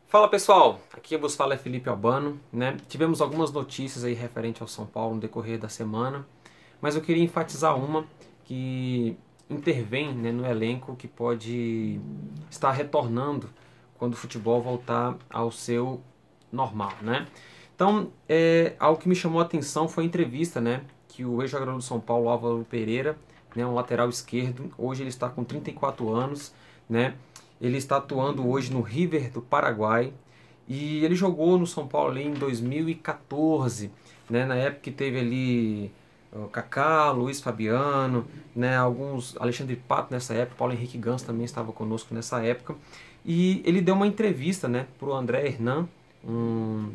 Fala pessoal, aqui vos fala é Felipe Albano, né? Tivemos algumas notícias aí referente ao São Paulo no decorrer da semana, mas eu queria enfatizar uma que intervém, né, no elenco que pode estar retornando quando o futebol voltar ao seu normal, né? Então, algo que me chamou a atenção foi a entrevista, né, que o ex-jogador do São Paulo, Álvaro Pereira, né, um lateral esquerdo, hoje ele está com 34 anos, né? Ele está atuando hoje no River do Paraguai e ele jogou no São Paulo ali em 2014, né? Na época que teve ali o Kaká, Luiz Fabiano, né? Alguns, Alexandre Pato nessa época, Paulo Henrique Ganso também estava conosco nessa época. E ele deu uma entrevista, né, para o André Hernan, um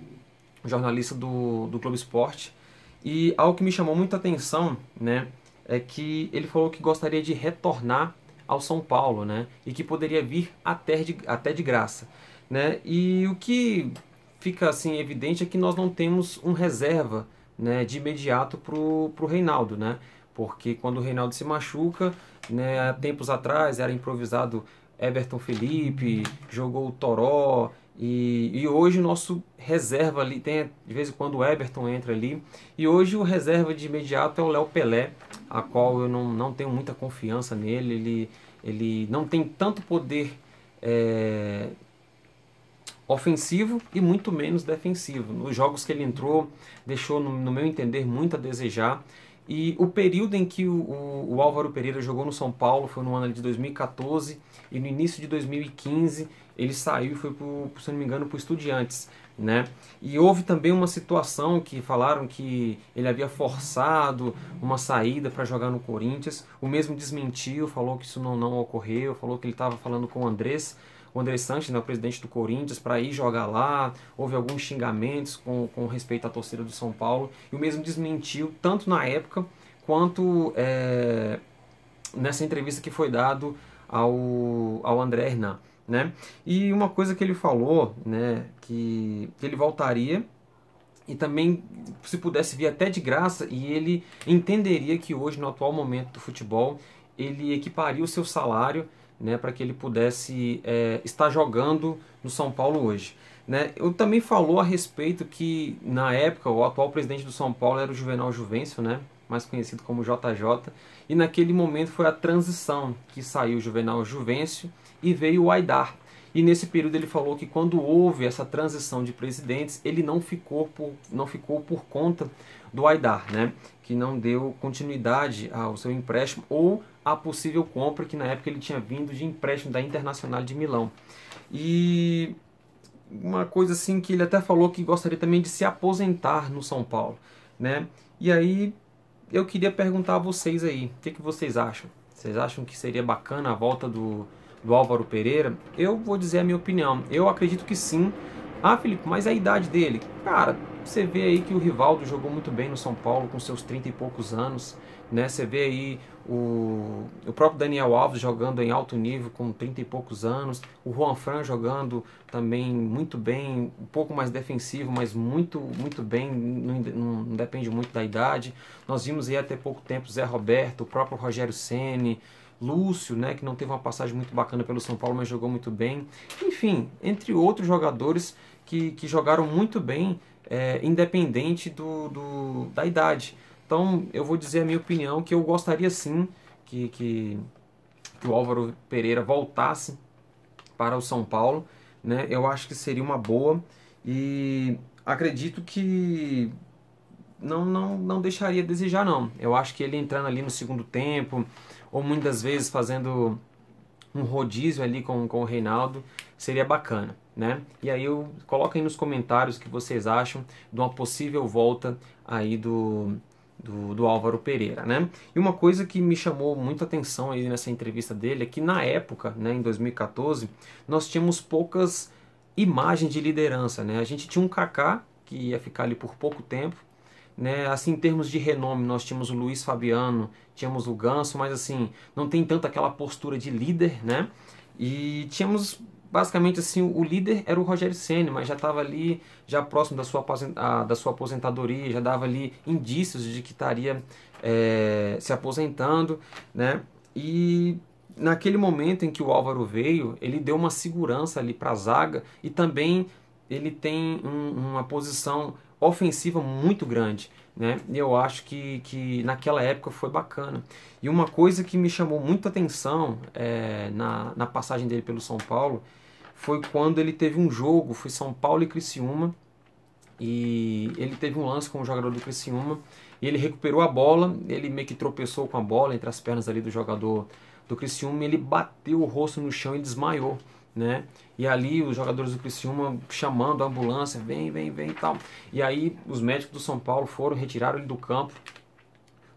jornalista do Globo Esporte. E algo que me chamou muita atenção, né, é que ele falou que gostaria de retornar ao São Paulo, né, e que poderia vir até de graça, né. E o que fica assim evidente é que nós não temos um reserva, né, de imediato pro Reinaldo, né, porque quando o Reinaldo se machuca, né, há tempos atrás era improvisado Everton Felipe, jogou o Toró, e hoje o nosso reserva ali, tem de vez em quando o Everton entra ali, e hoje o reserva de imediato é o Léo Pelé, a qual eu não tenho muita confiança nele, ele não tem tanto poder ofensivo e muito menos defensivo. Nos jogos que ele entrou, deixou, no meu entender, muito a desejar. E o período em que o Álvaro Pereira jogou no São Paulo foi no ano de 2014 e no início de 2015 ele saiu e foi, se não me engano, para o Estudiantes, né? E houve também uma situação que falaram que ele havia forçado uma saída para jogar no Corinthians. O mesmo desmentiu, falou que isso não ocorreu, falou que ele estava falando com o André Sanches, né, o presidente do Corinthians, para ir jogar lá. Houve alguns xingamentos com respeito à torcida do São Paulo. E o mesmo desmentiu, tanto na época, quanto nessa entrevista que foi dado ao André Hernan, né? E uma coisa que ele falou, né, que ele voltaria e também se pudesse vir até de graça, e ele entenderia que hoje, no atual momento do futebol, ele equiparia o seu salário, né, para que ele pudesse estar jogando no São Paulo hoje, né? Eu também falou a respeito que na época o atual presidente do São Paulo era o Juvenal Juvencio, né, mais conhecido como JJ, e naquele momento foi a transição que saiu o Juvenal Juvencio e veio o Aidar. E nesse período ele falou que quando houve essa transição de presidentes, ele não ficou por conta do Aidar, né? Que não deu continuidade ao seu empréstimo ou à possível compra, que na época ele tinha vindo de empréstimo da Internacional de Milão. E uma coisa assim que ele até falou que gostaria também de se aposentar no São Paulo, né? E aí eu queria perguntar a vocês aí, o que vocês acham? Vocês acham que seria bacana a volta do Álvaro Pereira? Eu vou dizer a minha opinião. Eu acredito que sim. Ah, Felipe, mas a idade dele? Cara, você vê aí que o Rivaldo jogou muito bem no São Paulo com seus 30 e poucos anos, né? Você vê aí o próprio Daniel Alves jogando em alto nível com 30 e poucos anos, o Juan Fran jogando também muito bem, um pouco mais defensivo, mas muito bem, não depende muito da idade. Nós vimos aí até pouco tempo Zé Roberto, o próprio Rogério Ceni, Lúcio, né, que não teve uma passagem muito bacana pelo São Paulo, mas jogou muito bem. Enfim, entre outros jogadores que jogaram muito bem, independente da idade. Então, eu vou dizer a minha opinião, que eu gostaria sim que o Álvaro Pereira voltasse para o São Paulo, né? Eu acho que seria uma boa e acredito que não deixaria a desejar, não. Eu acho que ele entrando ali no segundo tempo, ou muitas vezes fazendo um rodízio ali com o Reinaldo, seria bacana, né? E aí coloca aí nos comentários o que vocês acham de uma possível volta aí do Álvaro Pereira, né? E uma coisa que me chamou muita atenção aí nessa entrevista dele é que na época, né, em 2014, nós tínhamos poucas imagens de liderança, né? A gente tinha um Kaká que ia ficar ali por pouco tempo, né? Assim, em termos de renome, nós tínhamos o Luiz Fabiano, tínhamos o Ganso, mas assim, não tem tanto aquela postura de líder, né? E tínhamos basicamente assim, o líder era o Rogério Ceni, mas já estava ali, já próximo da sua aposentadoria, já dava ali indícios de que estaria se aposentando, né? E naquele momento em que o Álvaro veio, ele deu uma segurança ali para a zaga e também ele tem uma posição ofensiva muito grande, né? E eu acho que naquela época foi bacana. E uma coisa que me chamou muita atenção na passagem dele pelo São Paulo foi quando ele teve um jogo, foi São Paulo e Criciúma, e ele teve um lance com o jogador do Criciúma, e ele recuperou a bola, ele meio que tropeçou com a bola entre as pernas ali do jogador do Criciúma, e ele bateu o rosto no chão e desmaiou, né? E ali os jogadores do Criciúma chamando a ambulância, vem, vem, vem e tal. E aí os médicos do São Paulo foram, retiraram ele do campo,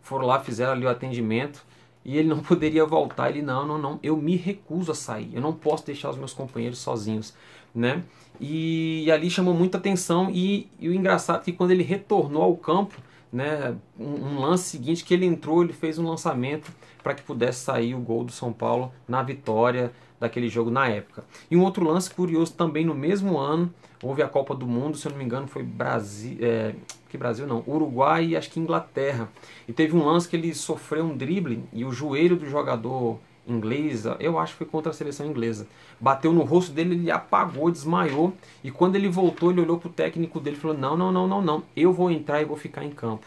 foram lá, fizeram ali o atendimento, e ele não poderia voltar. Ele, não, não, não, eu me recuso a sair, eu não posso deixar os meus companheiros sozinhos, né? E ali chamou muita atenção, e o engraçado é que quando ele retornou ao campo, né, um lance seguinte que ele entrou, ele fez um lançamento para que pudesse sair o gol do São Paulo na vitória daquele jogo na época. E um outro lance curioso também, no mesmo ano houve a Copa do Mundo, se eu não me engano foi Brasil, Uruguai e acho que Inglaterra, e teve um lance que ele sofreu um drible e o joelho do jogador inglês, eu acho que foi contra a seleção inglesa, bateu no rosto dele, ele apagou, desmaiou, e quando ele voltou, ele olhou pro técnico dele e falou, não, não, não, não, não, eu vou entrar e vou ficar em campo.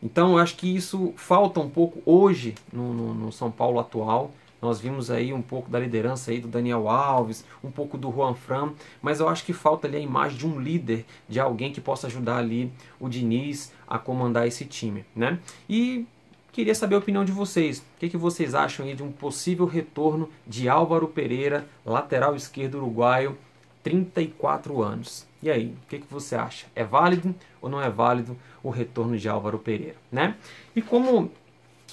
Então eu acho que isso falta um pouco hoje no São Paulo atual. Nós vimos aí um pouco da liderança aí do Daniel Alves, um pouco do Juan Fran, mas eu acho que falta ali a imagem de um líder, de alguém que possa ajudar ali o Diniz a comandar esse time, né? E queria saber a opinião de vocês. O que vocês acham aí de um possível retorno de Álvaro Pereira, lateral esquerdo uruguaio, 34 anos? E aí, o que você acha? É válido ou não é válido o retorno de Álvaro Pereira, né? E como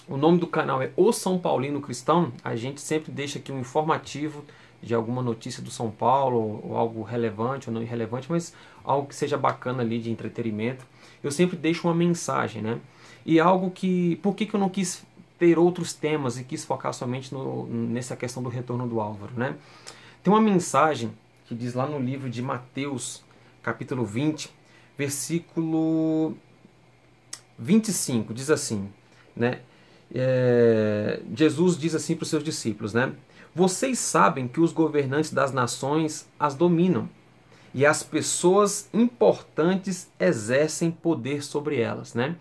o nome do canal é O São Paulino Cristão, a gente sempre deixa aqui um informativo de alguma notícia do São Paulo, ou algo relevante ou não irrelevante, mas algo que seja bacana ali de entretenimento. Eu sempre deixo uma mensagem, né? E algo que... Por que eu não quis ter outros temas e quis focar somente nessa questão do retorno do Álvaro, né? Tem uma mensagem que diz lá no livro de Mateus, capítulo 20, versículo 25, diz assim, né? Jesus diz assim para os seus discípulos, né? Vocês sabem que os governantes das nações as dominam e as pessoas importantes exercem poder sobre elas, né?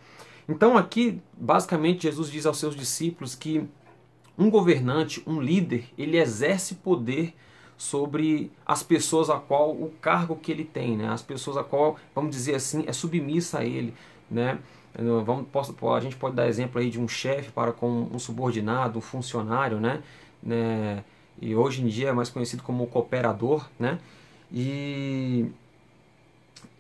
Então aqui, basicamente, Jesus diz aos seus discípulos que um governante, um líder, ele exerce poder sobre as pessoas a qual o cargo que ele tem, né? As pessoas a qual, vamos dizer assim, é submissa a ele, né? A gente pode dar exemplo aí de um chefe para com um subordinado, um funcionário, né? E hoje em dia é mais conhecido como cooperador, né? E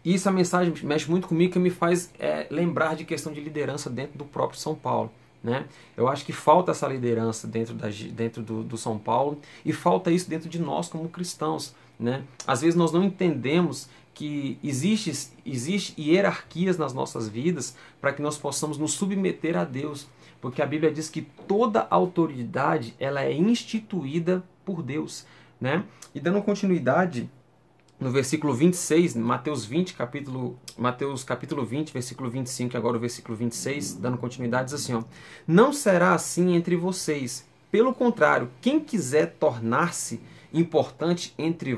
essa mensagem mexe muito comigo, que me faz lembrar de questão de liderança dentro do próprio São Paulo, né? Eu acho que falta essa liderança dentro do São Paulo, e falta isso dentro de nós como cristãos, né? Às vezes nós não entendemos que existe hierarquias nas nossas vidas para que nós possamos nos submeter a Deus, porque a Bíblia diz que toda autoridade ela é instituída por Deus, né? E dando continuidade no versículo 26, Mateus capítulo 20, versículo 25, e agora o versículo 26, dando continuidade, diz assim, ó, não será assim entre vocês, pelo contrário, quem quiser tornar-se importante entre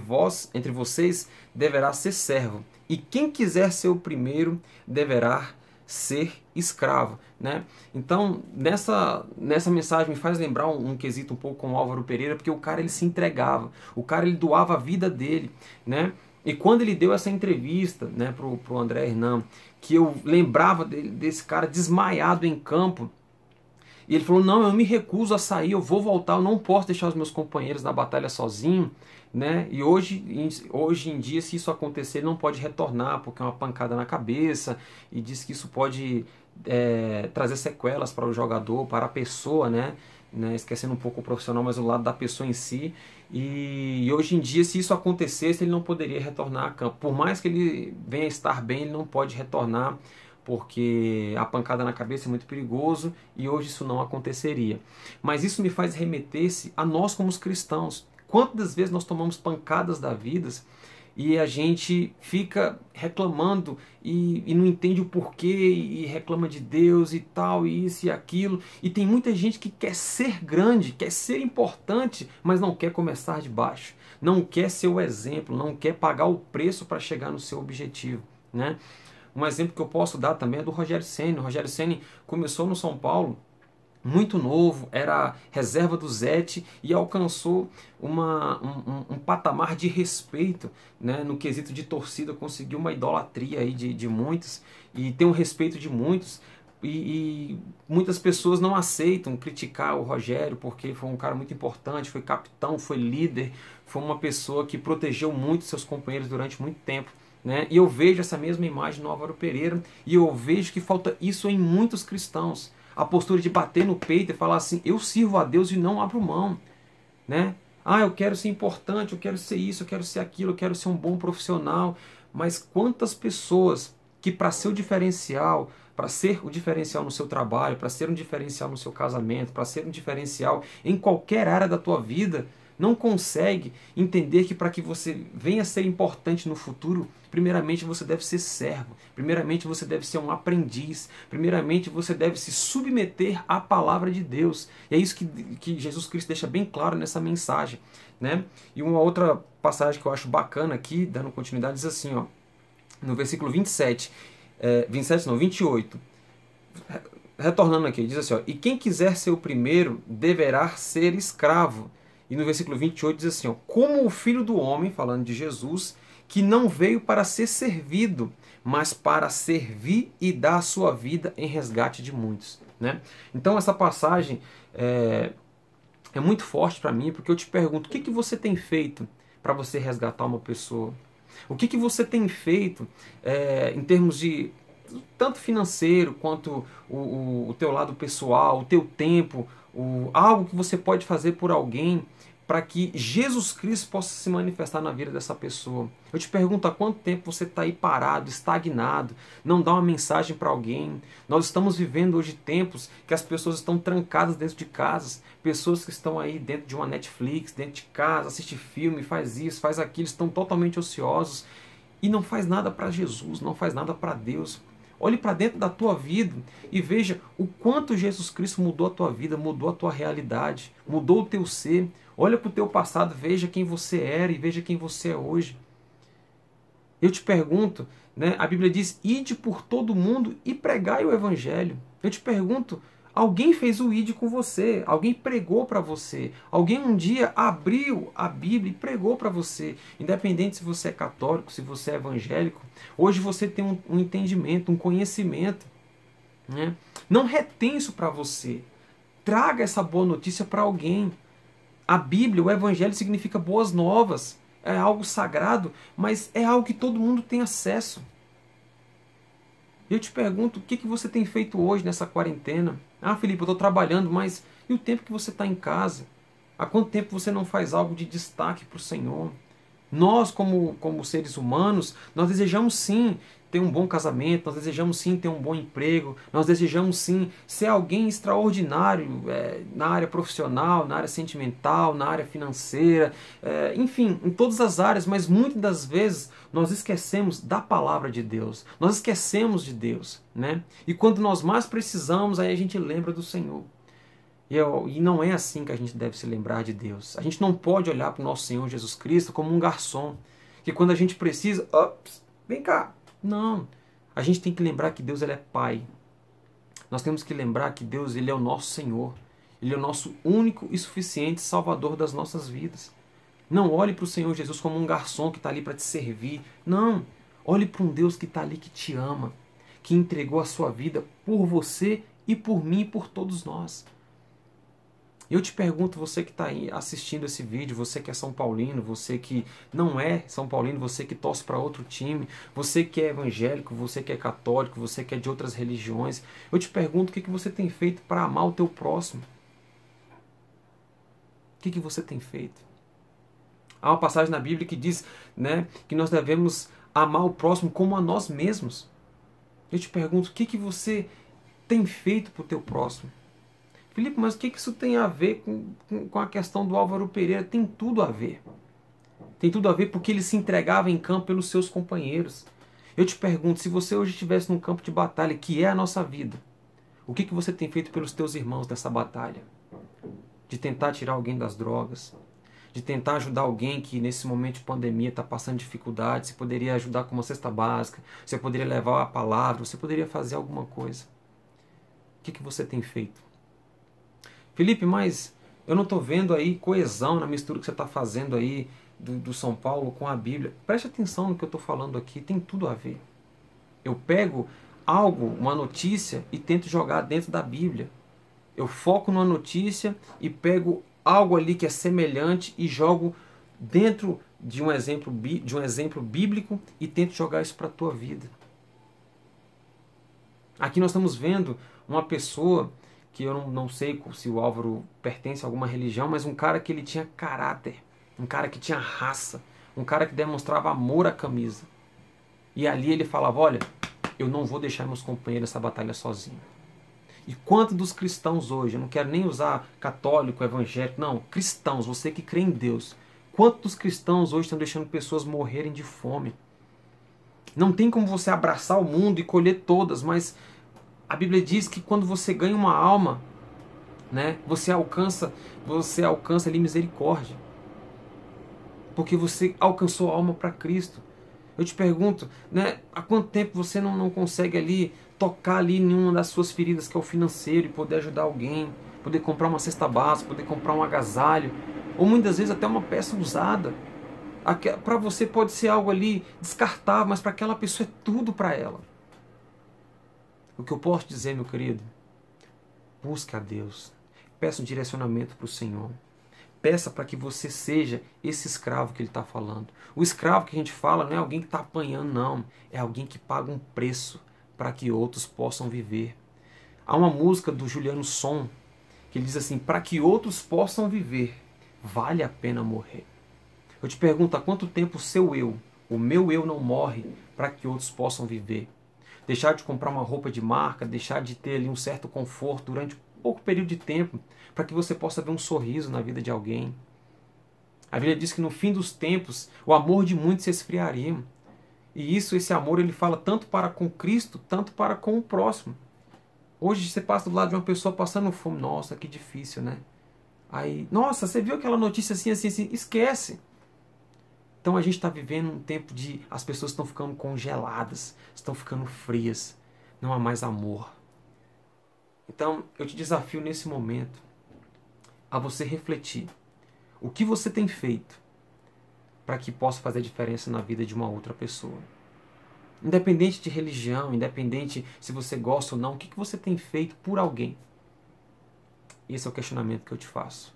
vocês, deverá ser servo, e quem quiser ser o primeiro, deverá ser escravo, né? Então, nessa mensagem me faz lembrar um quesito um pouco com o Álvaro Pereira, porque o cara ele se entregava, o cara ele doava a vida dele, né? E quando ele deu essa entrevista, né, pro André Hernan, que eu lembrava desse cara desmaiado em campo, e ele falou, não, eu me recuso a sair, eu vou voltar, eu não posso deixar os meus companheiros na batalha sozinho, né? E hoje em dia, se isso acontecer, ele não pode retornar, porque é uma pancada na cabeça, e diz que isso pode trazer sequelas para o jogador, para a pessoa, né? Esquecendo um pouco o profissional, mas o lado da pessoa em si. E hoje em dia, se isso acontecesse, ele não poderia retornar a campo. Por mais que ele venha estar bem, ele não pode retornar, porque a pancada na cabeça é muito perigoso, e hoje isso não aconteceria. Mas isso me faz remeter-se a nós como os cristãos. Quantas vezes nós tomamos pancadas da vida e a gente fica reclamando e não entende o porquê e reclama de Deus e tal, e isso e aquilo. E tem muita gente que quer ser grande, quer ser importante, mas não quer começar de baixo. Não quer ser o exemplo, não quer pagar o preço para chegar no seu objetivo, né? Um exemplo que eu posso dar também é do Rogério Ceni. O Rogério Ceni começou no São Paulo muito novo, era reserva do Zete e alcançou um patamar de respeito, né, no quesito de torcida, conseguiu uma idolatria aí de muitos e tem um respeito de muitos. E muitas pessoas não aceitam criticar o Rogério porque foi um cara muito importante, foi capitão, foi líder, foi uma pessoa que protegeu muito seus companheiros durante muito tempo. Né? E eu vejo essa mesma imagem no Álvaro Pereira e eu vejo que falta isso em muitos cristãos. A postura de bater no peito e falar assim, eu sirvo a Deus e não abro mão. Né? Ah, eu quero ser importante, eu quero ser isso, eu quero ser aquilo, eu quero ser um bom profissional. Mas quantas pessoas que para ser o diferencial, para ser o diferencial no seu trabalho, para ser um diferencial no seu casamento, para ser um diferencial em qualquer área da tua vida, não consegue entender que para que você venha a ser importante no futuro, primeiramente você deve ser servo, primeiramente você deve ser um aprendiz, primeiramente você deve se submeter à palavra de Deus. E é isso que Jesus Cristo deixa bem claro nessa mensagem. Né? E uma outra passagem que eu acho bacana aqui, dando continuidade, diz assim, ó, no versículo 27, 27 não, 28, retornando aqui, diz assim, ó, e quem quiser ser o primeiro deverá ser escravo. E no versículo 28 diz assim, ó, como o Filho do Homem, falando de Jesus, que não veio para ser servido, mas para servir e dar a sua vida em resgate de muitos. Né? Então essa passagem é muito forte para mim, porque eu te pergunto, o que você tem feito para você resgatar uma pessoa? O que você tem feito em termos de tanto financeiro quanto o teu lado pessoal, o teu tempo, algo que você pode fazer por alguém para que Jesus Cristo possa se manifestar na vida dessa pessoa. Eu te pergunto, há quanto tempo você está aí parado, estagnado, não dá uma mensagem para alguém? Nós estamos vivendo hoje tempos que as pessoas estão trancadas dentro de casas, pessoas que estão aí dentro de uma Netflix, dentro de casa, assiste filme, faz isso, faz aquilo, estão totalmente ociosos e não faz nada para Jesus, não faz nada para Deus. Olhe para dentro da tua vida e veja o quanto Jesus Cristo mudou a tua vida, mudou a tua realidade, mudou o teu ser. Olha para o teu passado, veja quem você era e veja quem você é hoje. Eu te pergunto, né, a Bíblia diz, ide por todo mundo e pregai o Evangelho. Eu te pergunto, alguém fez o ide com você, alguém pregou para você, alguém um dia abriu a Bíblia e pregou para você, independente se você é católico, se você é evangélico, hoje você tem um entendimento, um conhecimento. Né? Não retém isso para você, traga essa boa notícia para alguém. A Bíblia, o Evangelho significa boas novas, é algo sagrado, mas é algo que todo mundo tem acesso. Eu te pergunto, o que você tem feito hoje nessa quarentena? Ah, Felipe, eu estou trabalhando, mas e o tempo que você está em casa? Há quanto tempo você não faz algo de destaque para o Senhor? Nós, como seres humanos, nós desejamos sim ter um bom casamento, nós desejamos sim ter um bom emprego, nós desejamos sim ser alguém extraordinário na área profissional, na área sentimental, na área financeira, enfim, em todas as áreas, mas muitas das vezes nós esquecemos da palavra de Deus, nós esquecemos de Deus, né? E quando nós mais precisamos, aí a gente lembra do Senhor. E não é assim que a gente deve se lembrar de Deus. A gente não pode olhar para o nosso Senhor Jesus Cristo como um garçom, que quando a gente precisa, ops, vem cá. Não. A gente tem que lembrar que Deus ele é Pai. Nós temos que lembrar que Deus ele é o nosso Senhor. Ele é o nosso único e suficiente Salvador das nossas vidas. Não olhe para o Senhor Jesus como um garçom que está ali para te servir. Não. Olhe para um Deus que está ali que te ama, que entregou a sua vida por você e por mim e por todos nós. Eu te pergunto, você que está aí assistindo esse vídeo, você que é São Paulino, você que não é São Paulino, você que torce para outro time, você que é evangélico, você que é católico, você que é de outras religiões, eu te pergunto o que você tem feito para amar o teu próximo? O que você tem feito? Há uma passagem na Bíblia que diz, né, que nós devemos amar o próximo como a nós mesmos. Eu te pergunto, o que você tem feito para o teu próximo? Felipe, mas o que isso tem a ver com a questão do Álvaro Pereira? Tem tudo a ver. Tem tudo a ver porque ele se entregava em campo pelos seus companheiros. Eu te pergunto, se você hoje estivesse num campo de batalha, que é a nossa vida, o que você tem feito pelos teus irmãos nessa batalha? De tentar tirar alguém das drogas, de tentar ajudar alguém que nesse momento de pandemia está passando dificuldade, você poderia ajudar com uma cesta básica, você poderia levar a palavra, você poderia fazer alguma coisa. O que você tem feito? Felipe, mas eu não estou vendo aí coesão na mistura que você está fazendo aí do São Paulo com a Bíblia. Preste atenção no que eu estou falando aqui, tem tudo a ver. Eu pego algo, uma notícia, e tento jogar dentro da Bíblia. Eu foco numa notícia e pego algo ali que é semelhante e jogo dentro de um exemplo bíblico e tento jogar isso para a tua vida. Aqui nós estamos vendo uma pessoa que eu não sei se o Álvaro pertence a alguma religião, mas um cara que ele tinha caráter, um cara que tinha raça, um cara que demonstrava amor à camisa. E ali ele falava, olha, eu não vou deixar meus companheiros nessa batalha sozinho. E quanto dos cristãos hoje, eu não quero nem usar católico, evangélico, não, cristãos, você que crê em Deus, quantos dos cristãos hoje estão deixando pessoas morrerem de fome? Não tem como você abraçar o mundo e colher todas, mas a Bíblia diz que quando você ganha uma alma, né, você alcança ali misericórdia. Porque você alcançou a alma para Cristo. Eu te pergunto, né, há quanto tempo você não consegue ali tocar ali em uma das suas feridas, que é o financeiro, e poder ajudar alguém, poder comprar uma cesta básica, poder comprar um agasalho, ou muitas vezes até uma peça usada. Para você pode ser algo ali descartável, mas para aquela pessoa é tudo para ela. O que eu posso dizer, meu querido? Busque a Deus. Peça um direcionamento para o Senhor. Peça para que você seja esse escravo que ele está falando. O escravo que a gente fala não é alguém que está apanhando, não. É alguém que paga um preço para que outros possam viver. Há uma música do Juliano Som que ele diz assim, para que outros possam viver, vale a pena morrer. Eu te pergunto, há quanto tempo o meu eu não morre para que outros possam viver? Deixar de comprar uma roupa de marca, deixar de ter ali um certo conforto durante um pouco período de tempo, para que você possa ver um sorriso na vida de alguém. A Bíblia diz que no fim dos tempos, o amor de muitos se esfriaria. E esse amor, ele fala tanto para com Cristo, tanto para com o próximo. Hoje você passa do lado de uma pessoa passando fome. Nossa, que difícil, né? Aí, nossa, você viu aquela notícia assim, assim, assim? Esquece. Então a gente está vivendo um tempo de... as pessoas estão ficando congeladas, estão ficando frias. Não há mais amor. Então eu te desafio nesse momento a você refletir. O que você tem feito para que possa fazer diferença na vida de uma outra pessoa? Independente de religião, independente se você gosta ou não, o que você tem feito por alguém? Esse é o questionamento que eu te faço.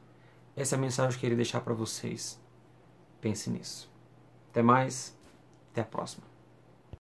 Essa é a mensagem que eu queria deixar para vocês. Pense nisso. Até mais, até a próxima.